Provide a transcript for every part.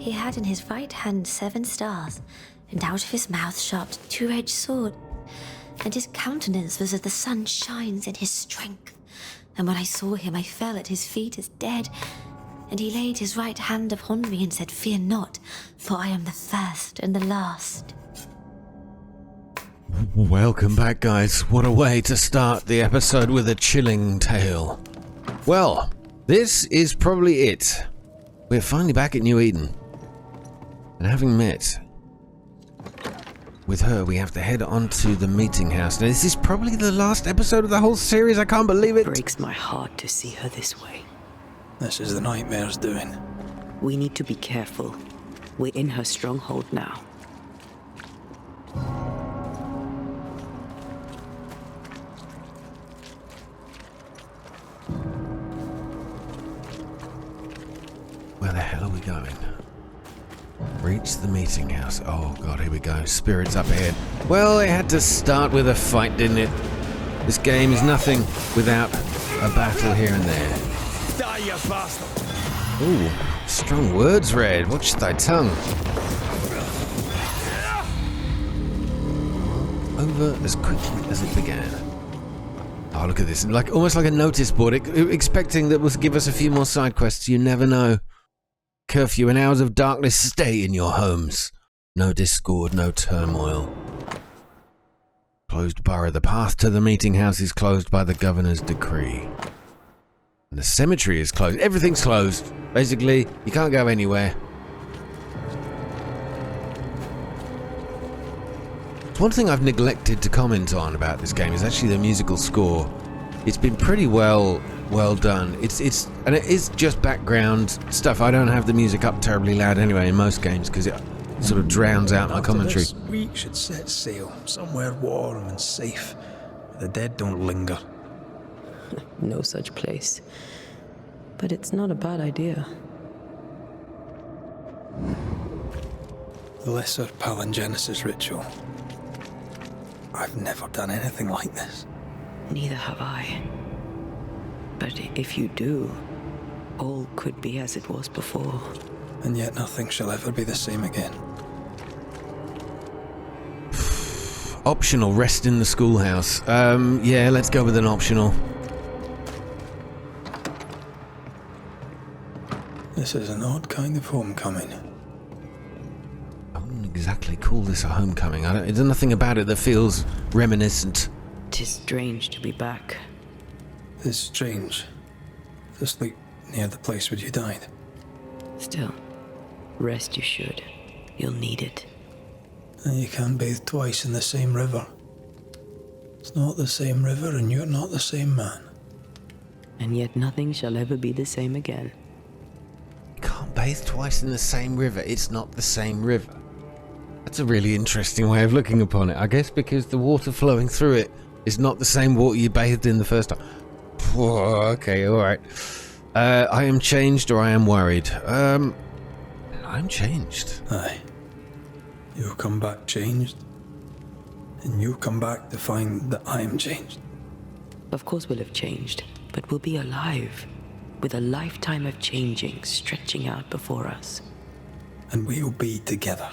He had in his right hand 7 stars, and out of his mouth shot 2-edged sword. And his countenance was as the sun shines in his strength. And when I saw him, I fell at his feet as dead. And he laid his right hand upon me and said, "Fear not, for I am the first and the last." Welcome back, guys. What a way to start the episode with a chilling tale. Well, this is probably it. We're finally back at New Eden. And having met with her, we have to head on to the meeting house. Now, this is probably the last episode of the whole series. I can't believe it. It breaks my heart to see her this way. This is the nightmare's doing. We need to be careful. We're in her stronghold now. Where the hell are we going? Reach the meeting house. Oh god, here we go. Spirits up ahead. Well, it had to start with a fight, didn't it? This game is nothing without a battle here and there. Die, you bastard! Ooh, strong words, Red. Watch thy tongue. Over as quickly as it began. Oh, look at this. Almost like a notice board, expecting that will give us a few more side quests. You never know. Curfew and hours of darkness, stay in your homes. No discord, no turmoil. Closed borough. The path to the meeting house is closed by the governor's decree. And the cemetery is closed. Everything's closed. Basically, you can't go anywhere. One thing I've neglected to comment on about this game is actually the musical score. It's been pretty well done. It is just background stuff. I don't have the music up terribly loud anyway in most games because it sort of drowns out my commentary. This week should set sail somewhere warm and safe. Where the dead don't linger. No such place. But it's not a bad idea. The lesser palingenesis ritual. I've never done anything like this. Neither have I. But if you do, all could be as it was before. And yet nothing shall ever be the same again. Optional, rest in the schoolhouse. Yeah, let's go with an optional. This is an odd kind of homecoming. I wouldn't exactly call this a homecoming. There's nothing about it that feels reminiscent. 'Tis strange to be back. It's strange to sleep near the place where you died. Still, rest you should. You'll need it. And you can't bathe twice in the same river. It's not the same river and you're not the same man. And yet nothing shall ever be the same again. Can't bathe twice in the same river. It's not the same river. That's a really interesting way of looking upon it, I guess, because the water flowing through it is not the same water you bathed in the first time. Whoa, okay, alright. I am changed or I am worried. I'm changed. Aye. You'll come back changed. And you'll come back to find that I am changed. Of course we'll have changed, but we'll be alive, with a lifetime of changing stretching out before us. And we'll be together.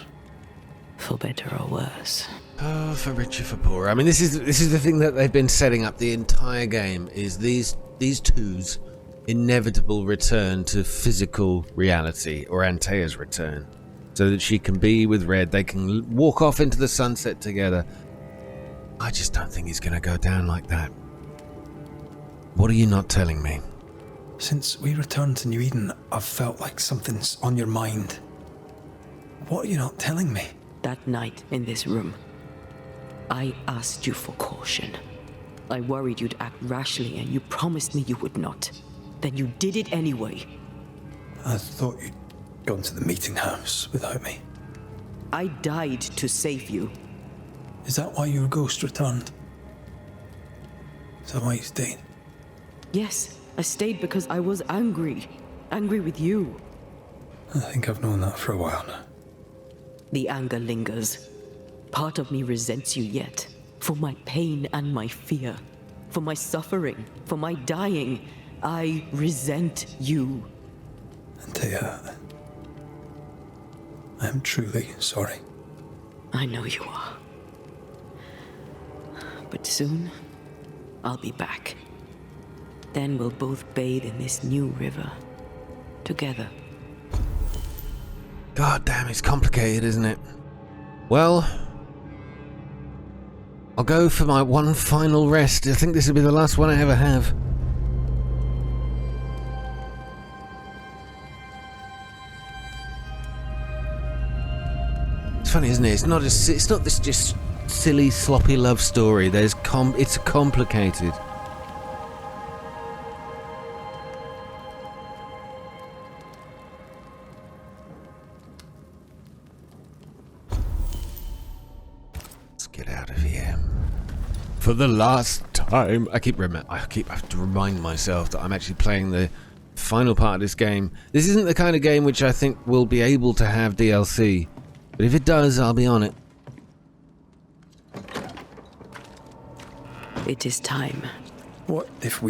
For better or worse. Oh, for richer, for poorer. I mean, this is the thing that they've been setting up the entire game, is these two's inevitable return to physical reality, or Antea's return, so that she can be with Red. They can walk off into the sunset together. I just don't think it's going to go down like that. What are you not telling me? Since we returned to New Eden, I've felt like something's on your mind. What are you not telling me? That night in this room, I asked you for caution. I worried you'd act rashly and you promised me you would not. Then you did it anyway. I thought you'd gone to the meeting house without me. I died to save you. Is that why your ghost returned? Is that why you stayed? Yes, I stayed because I was angry. Angry with you. I think I've known that for a while now. The anger lingers. Part of me resents you yet. For my pain and my fear. For my suffering. For my dying. I resent you. Antea, I'm truly sorry. I know you are. But soon, I'll be back. Then we'll both bathe in this new river. Together. God damn, it's complicated, isn't it? Well, I'll go for my one final rest. I think this will be the last one I ever have. It's funny, isn't it? It's not this just silly, sloppy love story. It's complicated. Get out of here. For the last time. I have to remind myself that I'm actually playing the final part of this game. This isn't the kind of game which I think will be able to have DLC. But if it does, I'll be on it. It is time. What if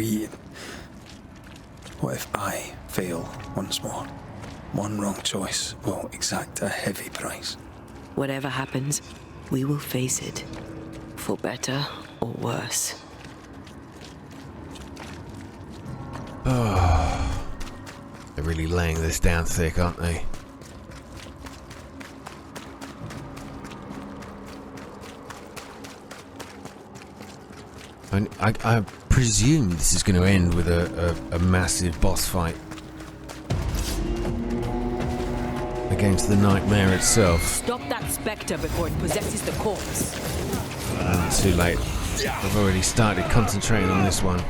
I fail once more? One wrong choice will exact a heavy price. Whatever happens, we will face it. For better or worse. Oh, they're really laying this down thick, aren't they? I presume this is going to end with a massive boss fight against the nightmare itself. Stop that spectre before it possesses the corpse. Too late. I've already started concentrating on this one.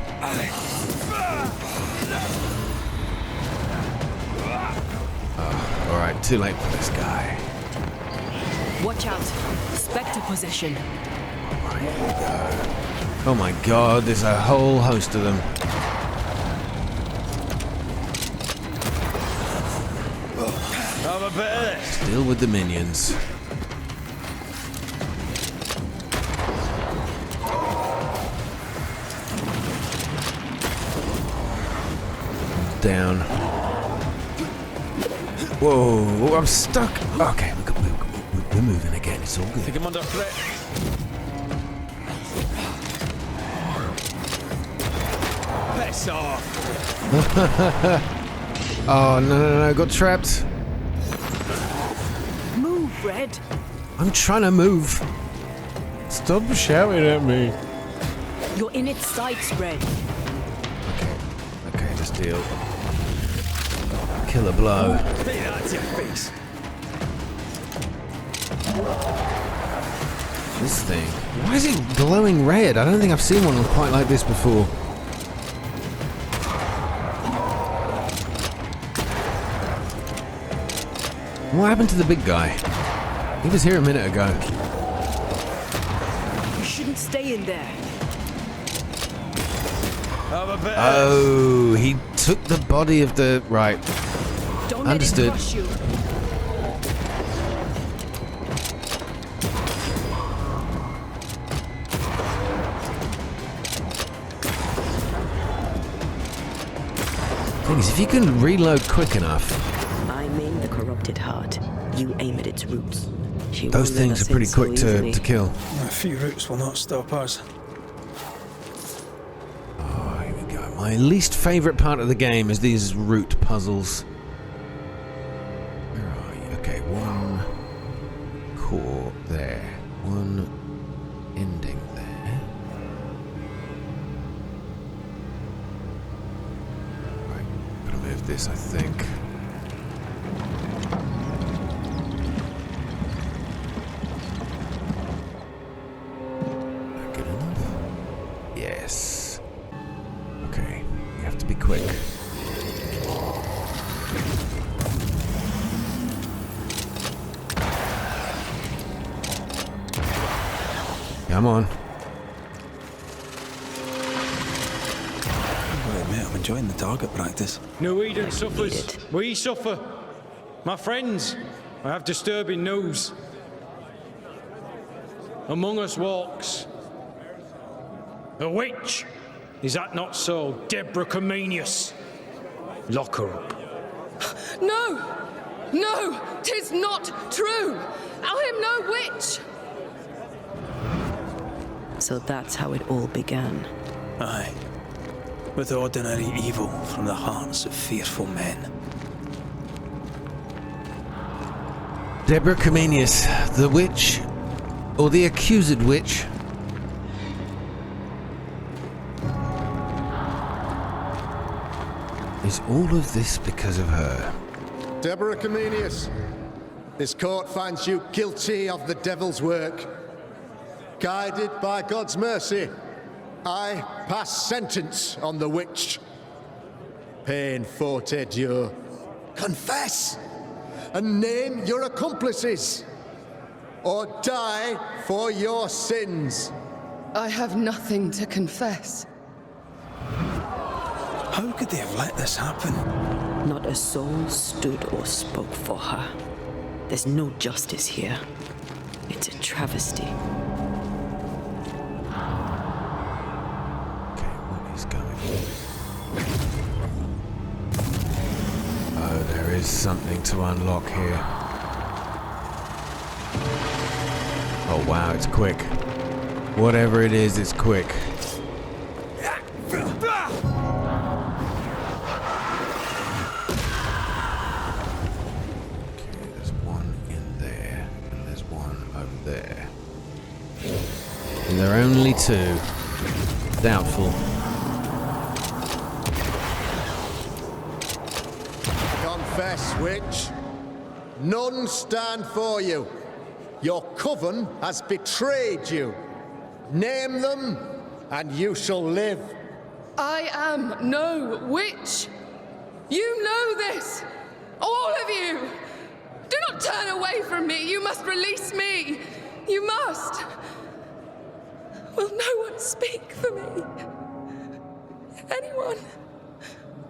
Oh, alright, too late for this guy. Watch out. Spectre possession. Oh my god, there's a whole host of them. Have a bit of this. Still with the minions. Down. Whoa, I'm stuck. Okay, we're moving again. It's all good. Think I'm under threat. Piss off. Oh, no, got trapped. Move, Red. I'm trying to move. Stop shouting at me. You're in its sights, Red. Okay, this deal. Killer blow. Hey, that's your face. This thing. Why is it glowing red? I don't think I've seen one quite like this before. What happened to the big guy? He was here a minute ago. You shouldn't stay in there. Have a bit of Oh, he took the body of the... Right. Don't Understood. let it crush you. Thing is, if you can reload quick enough... I aim the corrupted heart. You aim at its roots. She Those won't let things us are pretty in so quick to easily. kill. A few roots will not stop us. Oh, here we go. My least favourite part of the game is these root puzzles. Where are you? Okay, one core there. One ending there. Right, gotta move this, I think. That good enough? Yes. Okay, we have to be quick. Come on. Well, mate, I'm enjoying the target practice. No Eden suffers. We suffer. My friends, I have disturbing news. Among us walks a witch. Is that not so, Deborah Comenius? Lock her up. No! No, 'tis not true. I am no witch. So that's how it all began. Aye. With ordinary evil from the hearts of fearful men. Deborah Comenius, the witch, or the accused witch. Is all of this because of her? Deborah Comenius, this court finds you guilty of the devil's work. Guided by God's mercy, I pass sentence on the witch. Pain forte Dieu. Confess and name your accomplices, or die for your sins. I have nothing to confess. How could they have let this happen? Not a soul stood or spoke for her. There's no justice here. It's a travesty. Okay, what is going on? Oh, there is something to unlock here. Oh wow, it's quick. Whatever it is, it's quick. There. And there are only two. Doubtful. Confess, witch. None stand for you. Your coven has betrayed you. Name them, and you shall live. I am no witch. You know this. All of you. Do not turn away from me. You must release me. You must. Will no one speak for me? Anyone?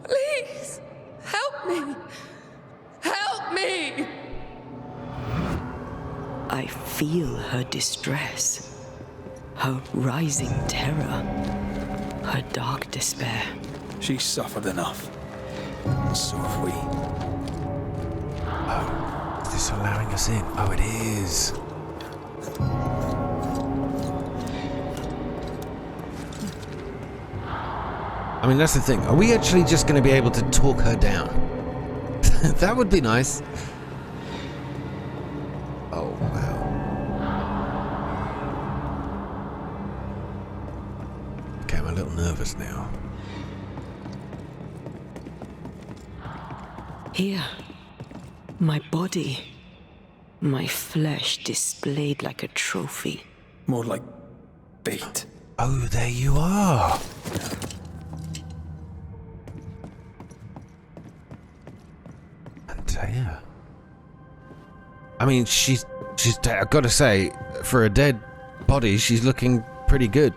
Please, help me. Help me. I feel her distress, her rising terror, her dark despair. She's suffered enough. And so have we. Oh, is this allowing us in? Oh, it is. I mean, that's the thing. Are we actually just going to be able to talk her down? That would be nice. Oh, wow. Okay, I'm a little nervous now. Here, my body, my flesh displayed like a trophy. More like bait. Oh, there you are. Antea. I mean, she's I've got to say, for a dead body, she's looking pretty good.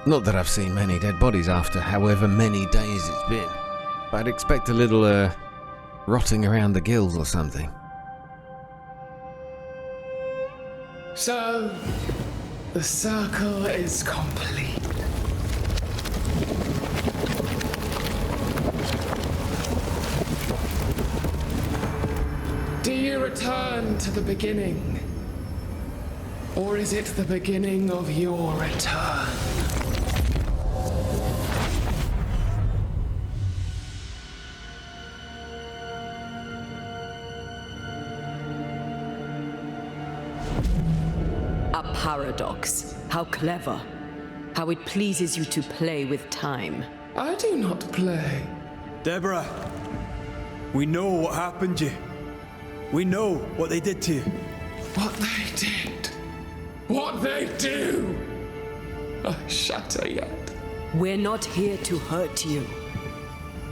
Not that I've seen many dead bodies after however many days it's been. But I'd expect a little, rotting around the gills or something. So, the circle is complete. Do you return to the beginning? Or is it the beginning of your return? A paradox. How clever. How it pleases you to play with time. I do not play. Deborah, we know what happened to you. We know what they did to you. What they did. What they do. I shatter yet. We're not here to hurt you.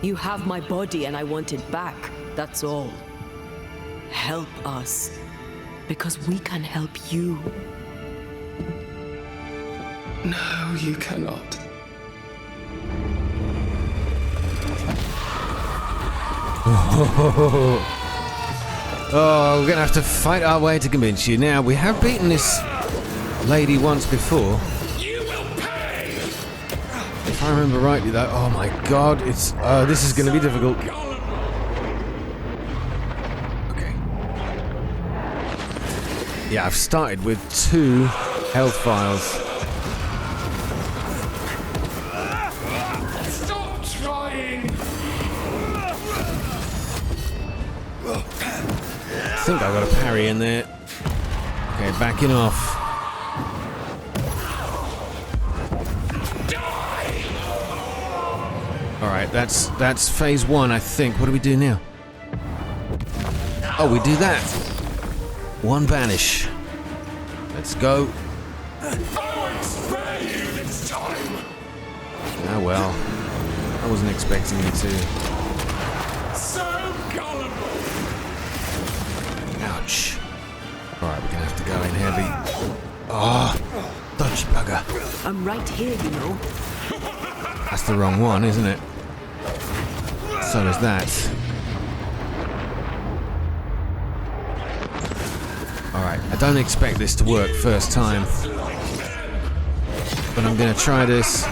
You have my body and I want it back. That's all. Help us. Because we can help you. No, you cannot. Oh, we're going to have to fight our way to convince you. Now, we have beaten this lady once before. You will pay! If I remember rightly, though. Oh my god, it's... this is going to be difficult. Yeah, I've started with 2 health vials. Stop trying! I think I got a parry in there. Okay, backing off. Alright, that's phase 1, I think. What do we do now? Oh, we do that. 1 banish. Let's go. I won't spare you this time! Ah, well. I wasn't expecting you to. So gullible! Ouch. Alright, we're gonna have to go in heavy. Oh, dodgy bugger. I'm right here, you know. That's the wrong one, isn't it? So is that. Alright, I don't expect this to work first time. But I'm gonna try this.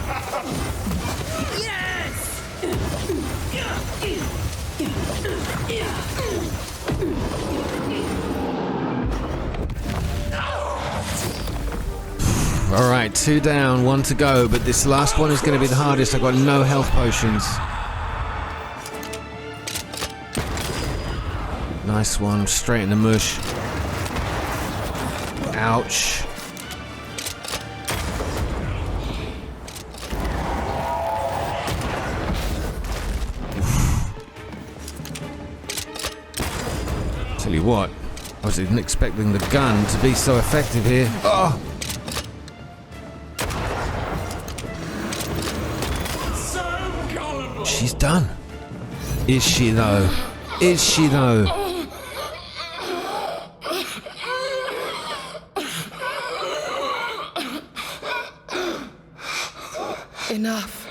Alright, 2 down, 1 to go, but this last one is going to be the hardest. I've got no health potions. Nice one, straight in the mush. Ouch. Tell you what, I wasn't expecting the gun to be so effective here. Oh! She's done. Is she though? Is she though? Enough.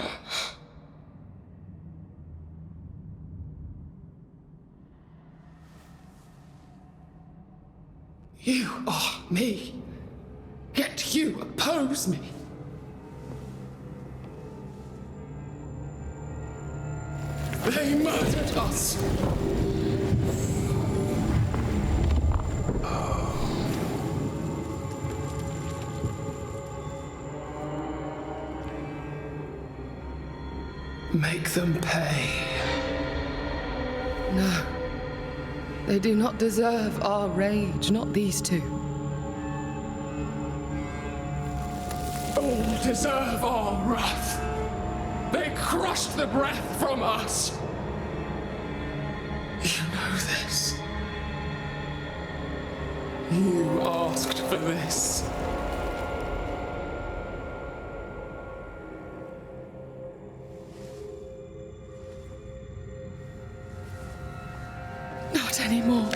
You are me, yet you oppose me. They murdered us. Make them pay. No. They do not deserve our rage, not these 2. All deserve our wrath. They crushed the breath from us. You know this. You asked for this. Not anymore.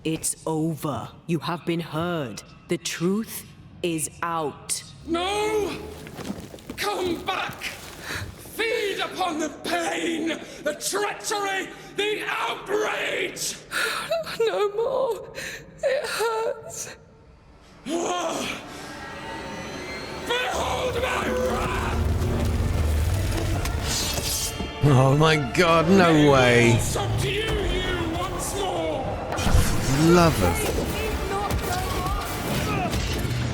It's over. You have been heard. The truth is out. No! Come back! Feed upon the pain, the treachery, the outrage! No more. It hurts. Behold my wrath! Oh my god, no way. Subdue you once more! Love of.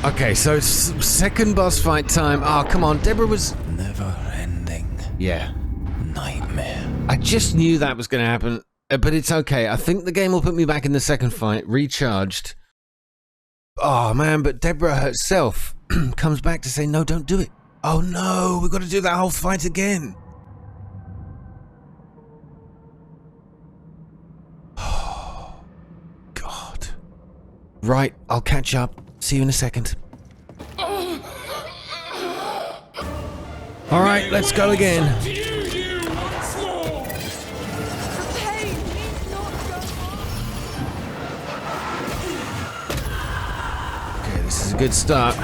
Okay, so second boss fight time. Oh, come on. Deborah was... Never ending Yeah. nightmare. I just knew that was going to happen. But it's okay. I think the game will put me back in the second fight, recharged. Oh, man, but Deborah herself comes back to say, no, don't do it. Oh, no, we've got to do that whole fight again. Oh, God. Right, I'll catch up. See you in a second. All right, let's go again. Subdue you once more! Okay, this is a good start.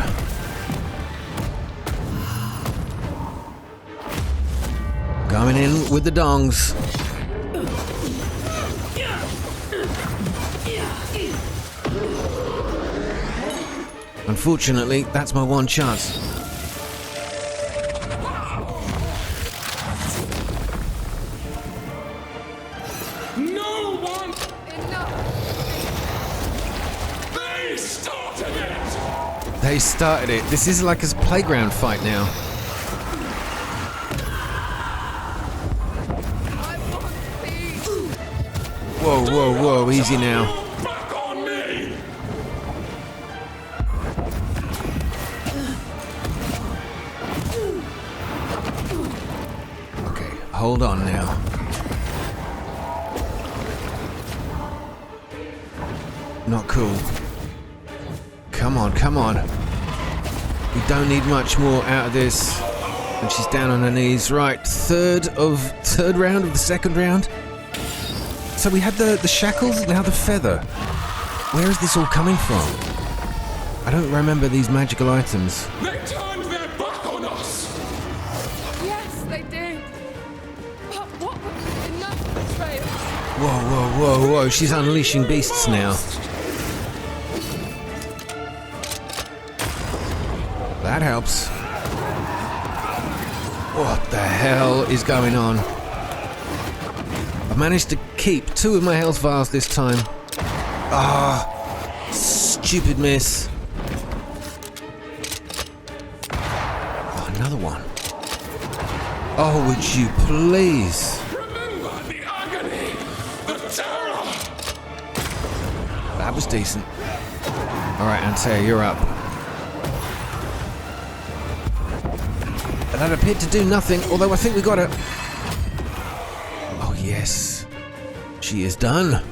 Coming in with the dongs. Unfortunately, that's my one chance. No one! Enough! They started it! They started it. This is like a playground fight now. I want peace! Whoa, whoa, whoa, easy now. Back on me! Okay, hold on now. Not cool. Come on, come on. We don't need much more out of this. And she's down on her knees. Right, third round of the second round. So we had the shackles, now the feather. Where is this all coming from? I don't remember these magical items. They turned their back on us! Yes, they did! But what was enough betrayal? Whoa, whoa, whoa, whoa. She's unleashing beasts now. That helps. What the hell is going on? I've managed to keep 2 of my health vials this time. Ah, stupid miss. Oh, another one. Oh, would you please? Remember the agony! The terror! That was decent. Alright, Antea, you're up. That appeared to do nothing, although I think we got her. Oh, yes. She is done.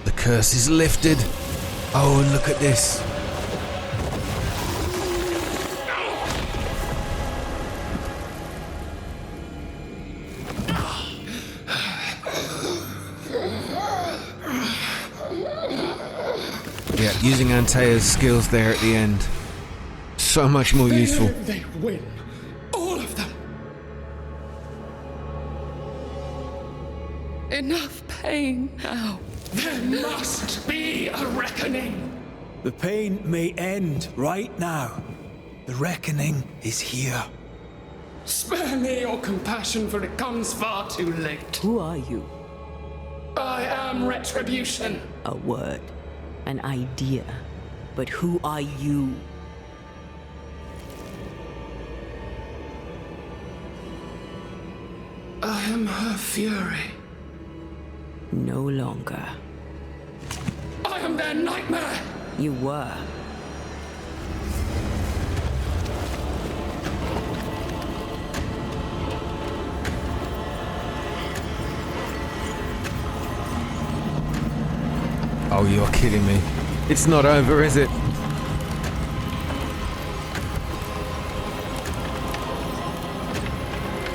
The curse is lifted. Oh, and look at this. Yeah, using Antea's skills there at the end. So much more useful. They win. All of them. Enough pain now. There must be a reckoning. The pain may end right now. The reckoning is here. Spare me your compassion, for it comes far too late. Who are you? I am retribution. A word. An idea. But who are you? I am her fury. No longer. I am their nightmare. You were. Oh, you're kidding me. It's not over, is it?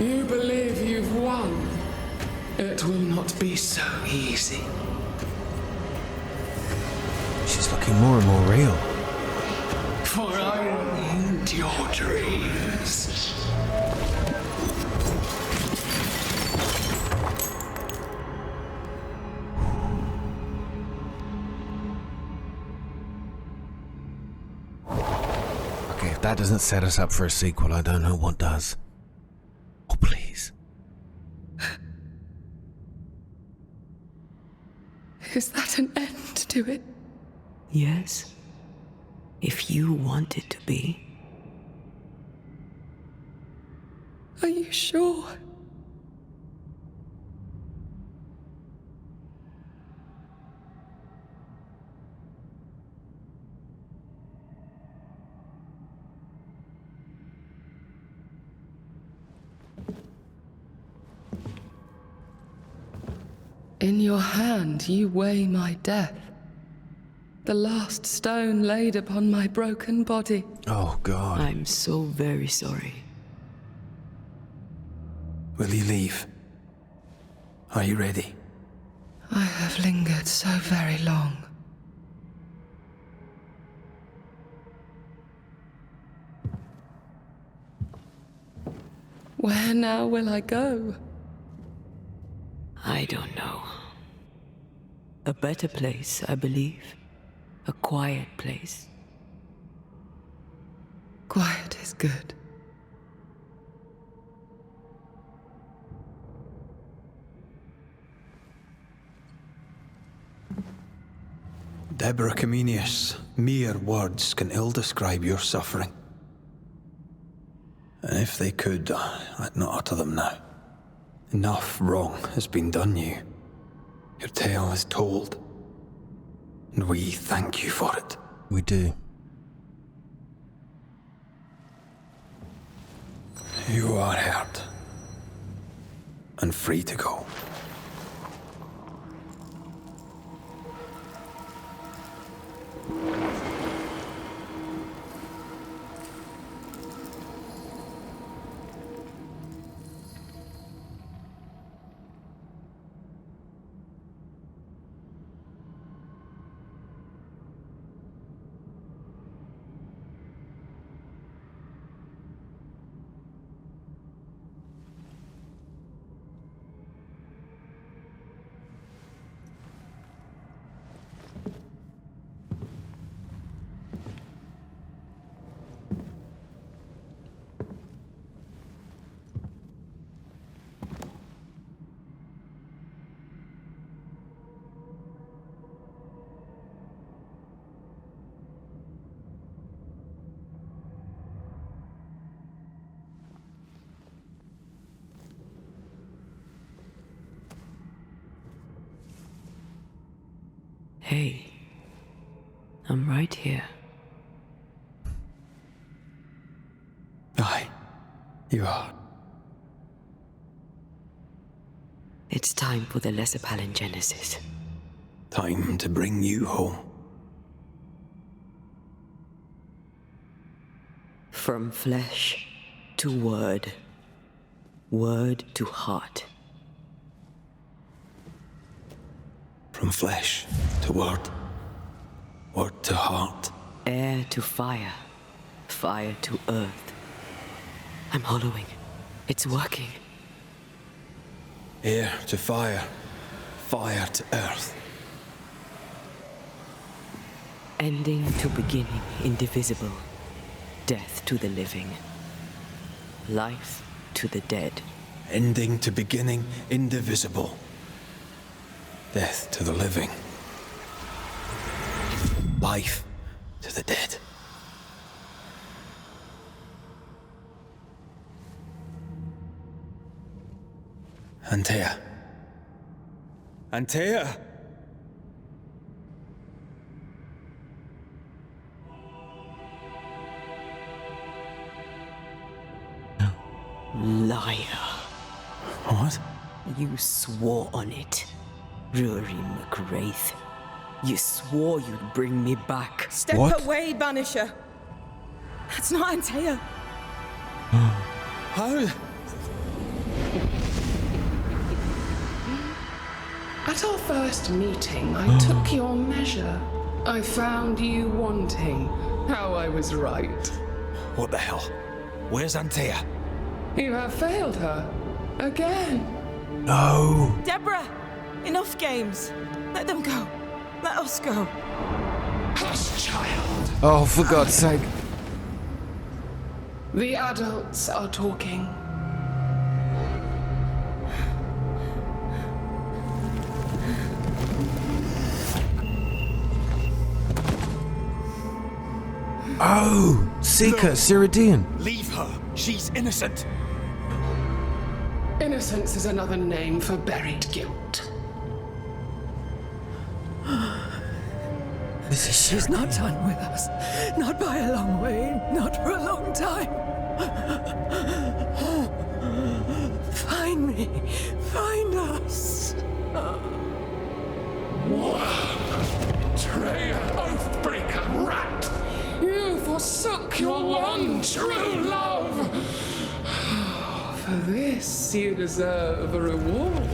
You believe you've won. It will not be so easy. She's looking more and more real. For I end your dreams. Okay, if that doesn't set us up for a sequel, I don't know what does. Oh, please. Is that an end to it? Yes. If you want it to be. Are you sure? In your hand you weigh my death. The last stone laid upon my broken body. Oh, God. I'm so very sorry. Will you leave? Are you ready? I have lingered so very long. Where now will I go? I don't know. A better place, I believe. A quiet place. Quiet is good. Deborah Comenius, mere words can ill describe your suffering. And if they could, I'd not utter them now. Enough wrong has been done you. Your tale is told. And we thank you for it. We do. You are heard. And free to go. Hey, I'm right here. Aye, you are. It's time for the lesser palingenesis. Time to bring you home. From flesh to word. Word to heart. From flesh to word. Word to heart. Air to fire. Fire to earth. I'm hollowing. It's working. Air to fire. Fire to earth. Ending to beginning, indivisible. Death to the living. Life to the dead. Ending to beginning, indivisible. Death to the living. Life to the dead. Antea. Antea! Liar. What? You swore on it. Rory McGrath. You swore you'd bring me back. Step What? away, Banisher. That's not Antea. How? At our first meeting, I took your measure. I found you wanting. How I was right. What the hell? Where's Antea? You have failed her. Again. No. Deborah! Enough games. Let them go. Let us go. Hush, child. Oh, for God's sake. The adults are talking. Oh, Seeker, Cyrodian. Leave her. She's innocent. Innocence is another name for buried guilt. This is She's not done with us. Not by a long way. Not for a long time. Find me. Find us. Traitor, oathbreaker, rat! You forsook your one true love! For this, you deserve a reward.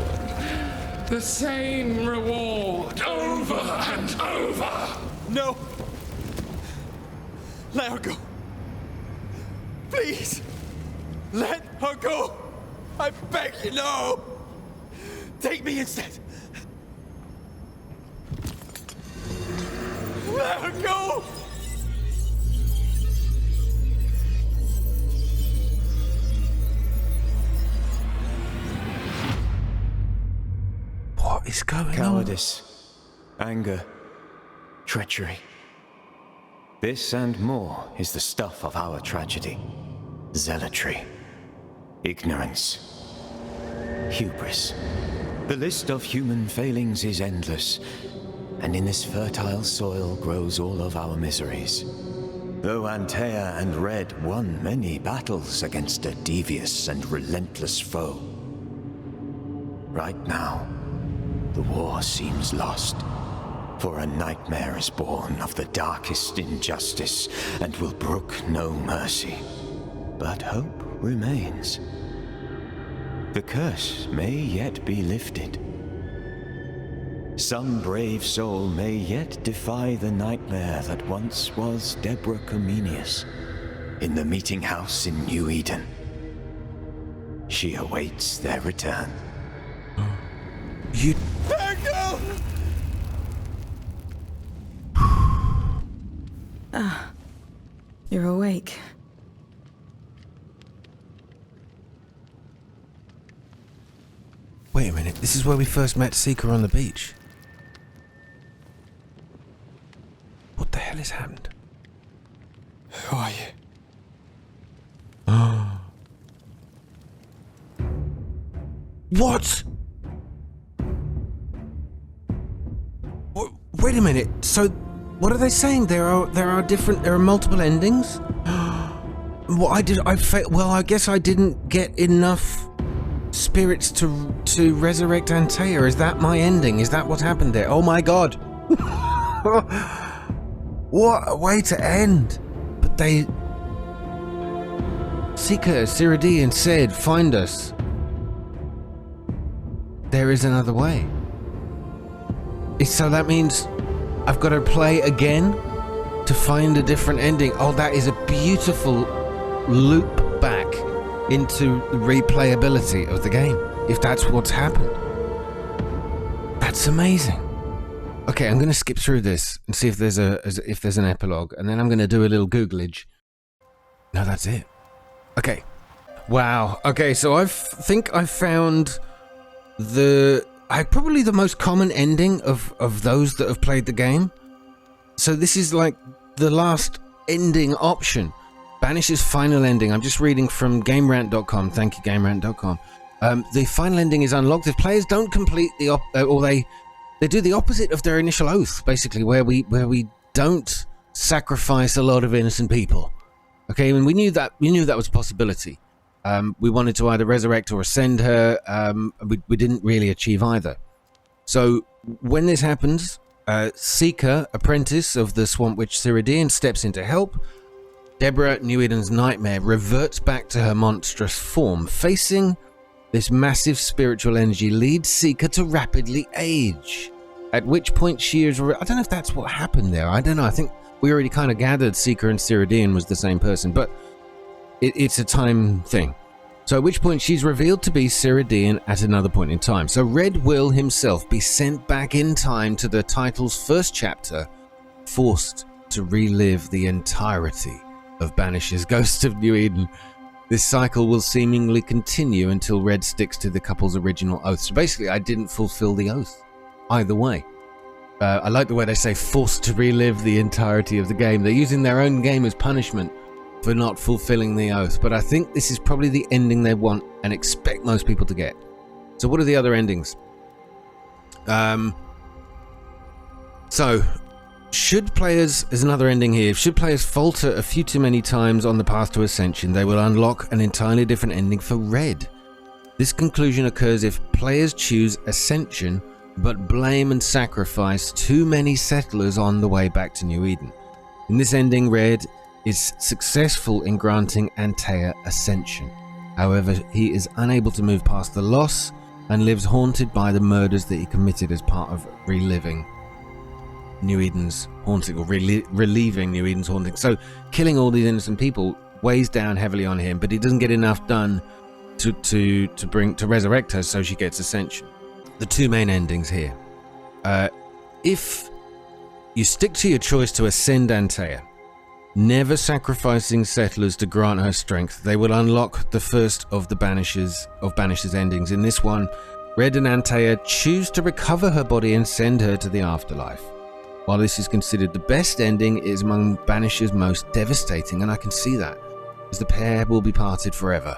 The same reward, over and over! No! Let her go. Please! Let her go! I beg you, no! Take me instead! Let her go! What is going on? Cowardice, anger, treachery. This and more is the stuff of our tragedy. Zealotry, ignorance, hubris. The list of human failings is endless, and in this fertile soil grows all of our miseries. Though Antea and Red won many battles against a devious and relentless foe, right now, the war seems lost. For a nightmare is born of the darkest injustice and will brook no mercy. But hope remains. The curse may yet be lifted. Some brave soul may yet defy the nightmare that once was Deborah Comenius in the meeting house in New Eden. She awaits their return. You... Ah, you're awake. Wait a minute, this is where we first met Seeker on the beach. What the hell has happened? Who are you? What? Wait a minute. So, what are they saying? There are multiple endings. Well, I guess I didn't get enough spirits to resurrect Antea. Is that my ending? Is that what happened there? Oh my god! What a way to end! But they... Seeker, Cyrodian said, find us. There is another way. So that means I've got to play again to find a different ending. Oh, that is a beautiful loop back into the replayability of the game, if that's what's happened. That's amazing. Okay, I'm going to skip through this and see if there's an epilogue, and then I'm going to do a little googlage. No, that's it. Okay. Wow. Okay, so I think I found probably the most common ending of those that have played the game. So this is like the last ending option. Banishers' final ending. I'm just reading from GameRant.com. Thank you, GameRant.com. The final ending is unlocked if players don't complete they do the opposite of their initial oath, basically, where we don't sacrifice a lot of innocent people. Okay, and we knew that was a possibility. We wanted to either resurrect or ascend her. We didn't really achieve either. So when this happens, Seeker, apprentice of the Swamp Witch Cyrodian, steps in to help. Deborah, New Eden's nightmare, reverts back to her monstrous form. Facing this massive spiritual energy leads Seeker to rapidly age. At which point she is... I don't know if that's what happened there. I don't know. I think we already kind of gathered Seeker and Cyrodian was the same person, but it's a time thing. So at which point she's revealed to be Cyrodian at another point in time. So Red will himself be sent back in time to the title's first chapter, forced to relive the entirety of Banishers' Ghost of New Eden. This cycle will seemingly continue until Red sticks to the couple's original oath. So basically, I didn't fulfill the oath either way. I like the way they say forced to relive the entirety of the game. They're using their own game as punishment for not fulfilling the oath. But I think this is probably the ending they want and expect most people to get. So what are the other endings? Should players, there's another ending here, should players falter a few too many times on the path to Ascension, they will unlock an entirely different ending for Red. This conclusion occurs if players choose Ascension, but blame and sacrifice too many settlers on the way back to New Eden. In this ending, Red is successful in granting Antea Ascension. However, he is unable to move past the loss and lives haunted by the murders that he committed as part of reliving New Eden's haunting, or relieving New Eden's haunting. So killing all these innocent people weighs down heavily on him, but he doesn't get enough done to resurrect her, so she gets Ascension. The two main endings here. If You stick to your choice to ascend Antea, never sacrificing settlers to grant her strength. They will unlock the first of the Banishers endings. In this one, Red and Antea choose to recover her body and send her to the afterlife. While this is considered the best ending, it is among Banishers' most devastating, and I can see that, as the pair will be parted forever.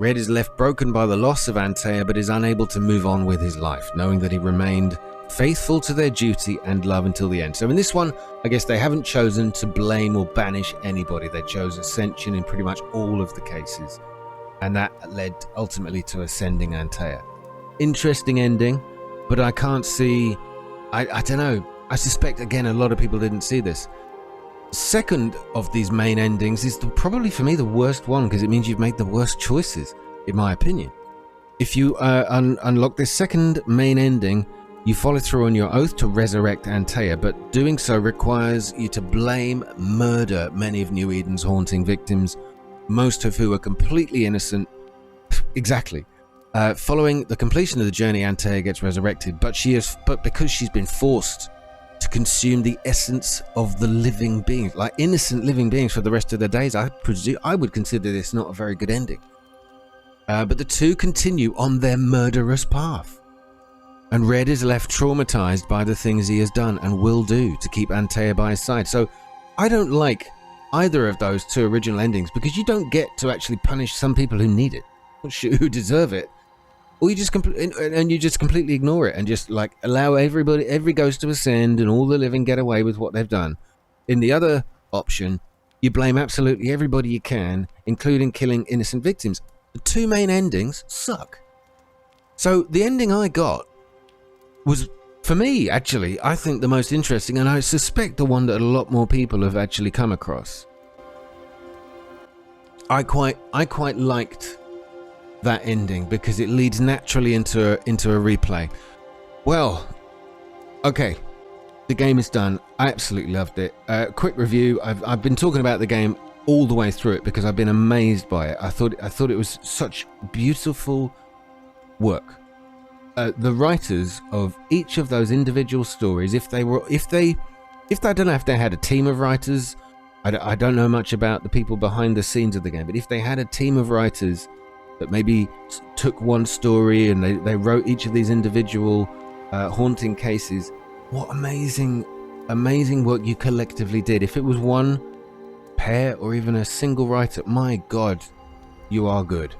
Red is left broken by the loss of Antea, but is unable to move on with his life, knowing that he remained faithful to their duty and love until the end. So in this one, I guess they haven't chosen to blame or banish anybody. They chose ascension in pretty much all of the cases, and that led ultimately to ascending Antea. Interesting ending, but I can't see... I don't know. I suspect, again, a lot of people didn't see this. Second of these main endings is probably, for me, the worst one, because it means you've made the worst choices, in my opinion. If you unlock this second main ending, you follow through on your oath to resurrect Antea, but doing so requires you to murder many of New Eden's haunting victims, most of who are completely innocent. Exactly. Following the completion of the journey, Antea gets resurrected, but because she's been forced to consume the essence of the living beings, like innocent living beings, for the rest of their days, I would consider this not a very good ending. But the two continue on their murderous path, and Red is left traumatized by the things he has done and will do to keep Antea by his side. So I don't like either of those two original endings, because you don't get to actually punish some people who need it, who deserve it. Or you just completely ignore it and just like allow every ghost to ascend and all the living get away with what they've done. In the other option, you blame absolutely everybody you can, including killing innocent victims. The two main endings suck. So the ending I got was, for me, actually, I think the most interesting, and I suspect the one that a lot more people have actually come across. I quite liked that ending because it leads naturally into a replay. Well, okay, the game is done. I absolutely loved it. Quick review. I've been talking about the game all the way through it because I've been amazed by it. I thought it was such beautiful work. The writers of each of those individual stories, if they don't know if they had a team of writers, I don't know much about the people behind the scenes of the game, but if they had a team of writers that maybe took one story and they wrote each of these individual haunting cases, what amazing work you collectively did. If it was one pair or even a single writer, my God, you are good.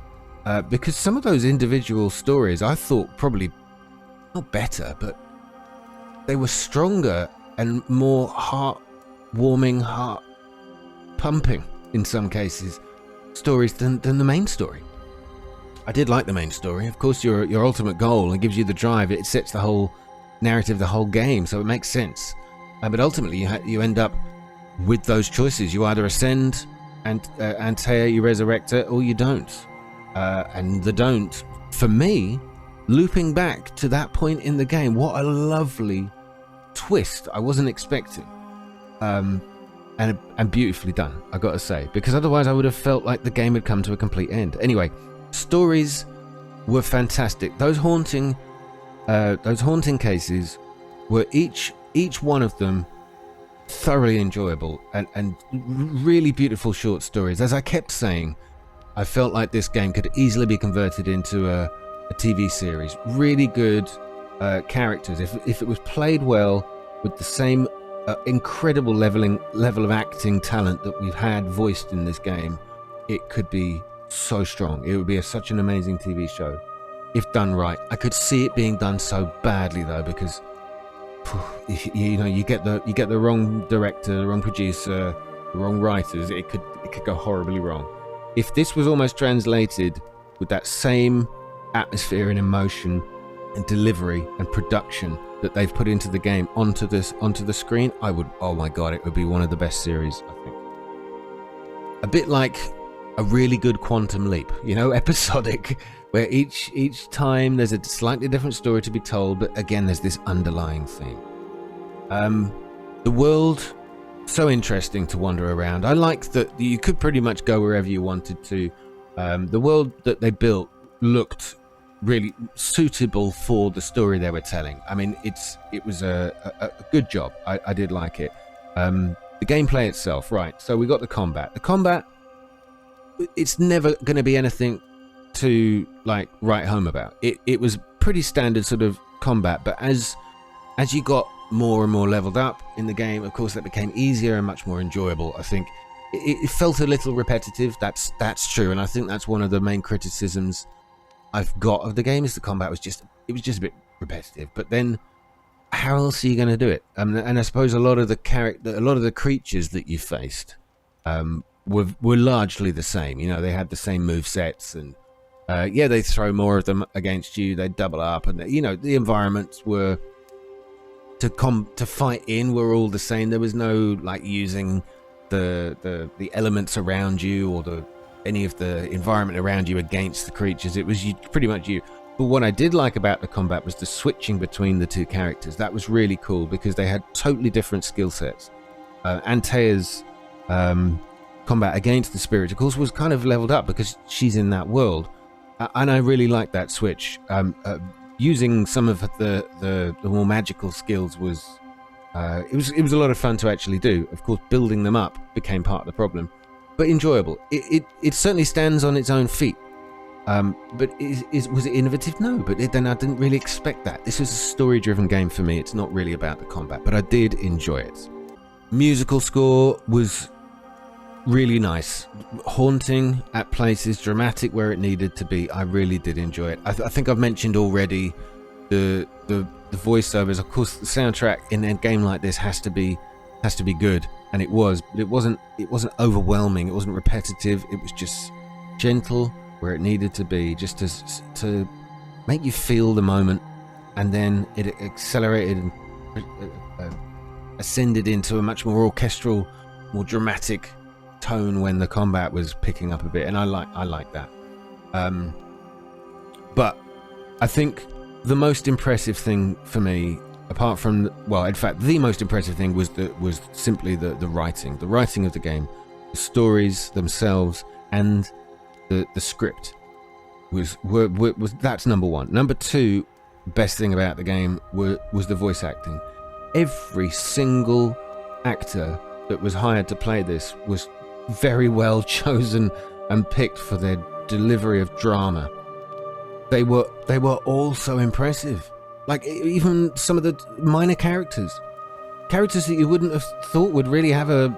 Because some of those individual stories I thought probably not better, but they were stronger and more heart-warming, heart-pumping in some cases stories than the main story. I did like the main story. Of course, your ultimate goal, and gives you the drive. It sets the whole narrative, the whole game, so it makes sense. But ultimately, you end up with those choices. You either ascend Antea, you resurrect her, or you don't. And the don't, for me, looping back to that point in the game, what a lovely twist I wasn't expecting. And beautifully done, I gotta say, because otherwise I would have felt like the game had come to a complete end. Anyway, stories were fantastic. Those haunting cases were each one of them thoroughly enjoyable and really beautiful short stories. As I kept saying, I felt like this game could easily be converted into a TV series. Really good characters. If it was played well with the same incredible level of acting talent that we've had voiced in this game, it could be so strong. It would be such an amazing TV show if done right. I could see it being done so badly though, because you get the wrong director, the wrong producer, the wrong writers. It could go horribly wrong. If this was almost translated with that same atmosphere and emotion and delivery and production that they've put into the game onto the screen, oh my God, it would be one of the best series, I think. A bit like a really good Quantum Leap, episodic, where each time there's a slightly different story to be told, but again, there's this underlying theme. The world, so interesting to wander around. I liked that you could pretty much go wherever you wanted to. The world that they built looked really suitable for the story they were telling. I mean, it was a good job. I did like it. The gameplay itself, right? So we got the combat. The combat, it's never going to be anything to like write home about. It was pretty standard sort of combat, but as you got more and more leveled up in the game, of course, that became easier and much more enjoyable. I think it felt a little repetitive. That's true, and I think that's one of the main criticisms I've got of the game is the combat was just a bit repetitive. But then, how else are you going to do it? And I suppose a lot of the creatures that you faced were largely the same. You know, they had the same move sets, and they throw more of them against you. They double up, and you know the environments were to fight in were all the same. There was no like using the elements around you or any of the environment around you against the creatures. It was pretty much you. But what I did like about the combat was the switching between the two characters. That was really cool because they had totally different skill sets. Antea's combat against the spirit, of course, was kind of leveled up because she's in that world, and I really liked that switch. Using some of the more magical skills was it was a lot of fun to actually do. Of course, building them up became part of the problem, but enjoyable. It certainly stands on its own feet. But was it innovative? No, but then I didn't really expect that. This was a story-driven game for me. It's not really about the combat, but I did enjoy it. Musical score was really nice, haunting at places, dramatic where it needed to be. I really did enjoy it. I think I've mentioned already the voiceovers. Of course, the soundtrack in a game like this has to be good, and it was. But it wasn't overwhelming. It wasn't repetitive. It was just gentle where it needed to be, just to make you feel the moment, and then it accelerated and ascended into a much more orchestral, more dramatic tone when the combat was picking up a bit, and I like that. But I think the most impressive thing for me, apart from the most impressive thing was simply the writing of the game, the stories themselves, and the script was that's number one. Number two, best thing about the game was the voice acting. Every single actor that was hired to play this was very well chosen and picked for their delivery of drama. They were all so impressive. Like even some of the minor characters that you wouldn't have thought would really have a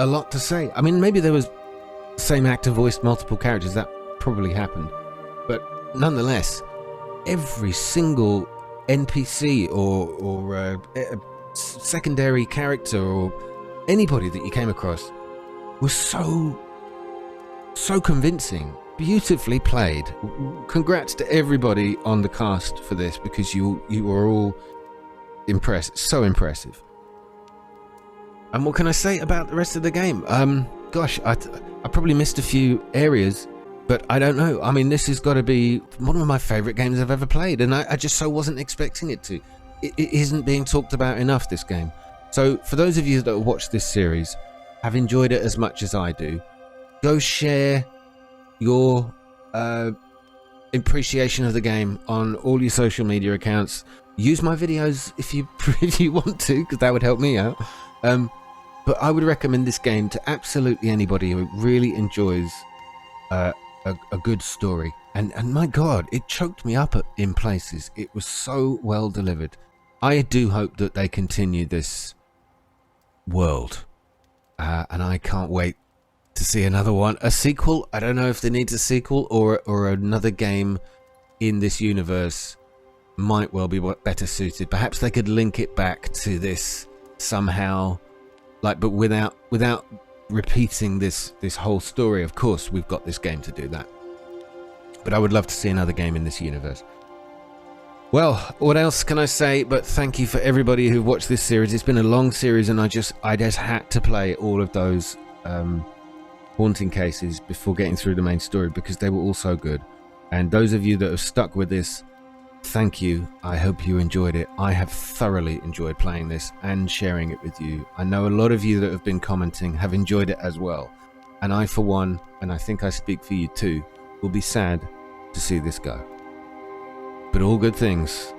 lot to say. I mean, maybe there was the same actor voiced multiple characters. That probably happened, but nonetheless, every single NPC or secondary character or anybody that you came across was so convincing, beautifully played. Congrats to everybody on the cast for this, because you were all impressed. So impressive. And what can I say about the rest of the game? Gosh, I probably missed a few areas, but I don't know. I mean, this has got to be one of my favorite games I've ever played, and I just so wasn't expecting it to. It isn't being talked about enough, this game. So for those of you that have watched this series, have enjoyed it as much as I do, go share your appreciation of the game on all your social media accounts. Use my videos if you want to, because that would help me out. But I would recommend this game to absolutely anybody who really enjoys a good story. And my God, it choked me up in places. It was so well delivered. I do hope that they continue this world. And I can't wait to see another one. A sequel? I don't know if they need a sequel or another game in this universe might well be better suited. Perhaps they could link it back to this somehow, but without repeating this whole story. Of course, we've got this game to do that. But I would love to see another game in this universe. Well, what else can I say but thank you for everybody who watched this series. It's been a long series, and I just had to play all of those haunting cases before getting through the main story, because they were all so good. And those of you that have stuck with this, thank you. I hope you enjoyed it. I have thoroughly enjoyed playing this and sharing it with you. I know a lot of you that have been commenting have enjoyed it as well. And I, for one, and I think I speak for you too, will be sad to see this go. But all good things,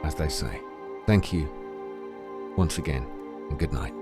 as they say. Thank you once again, and good night.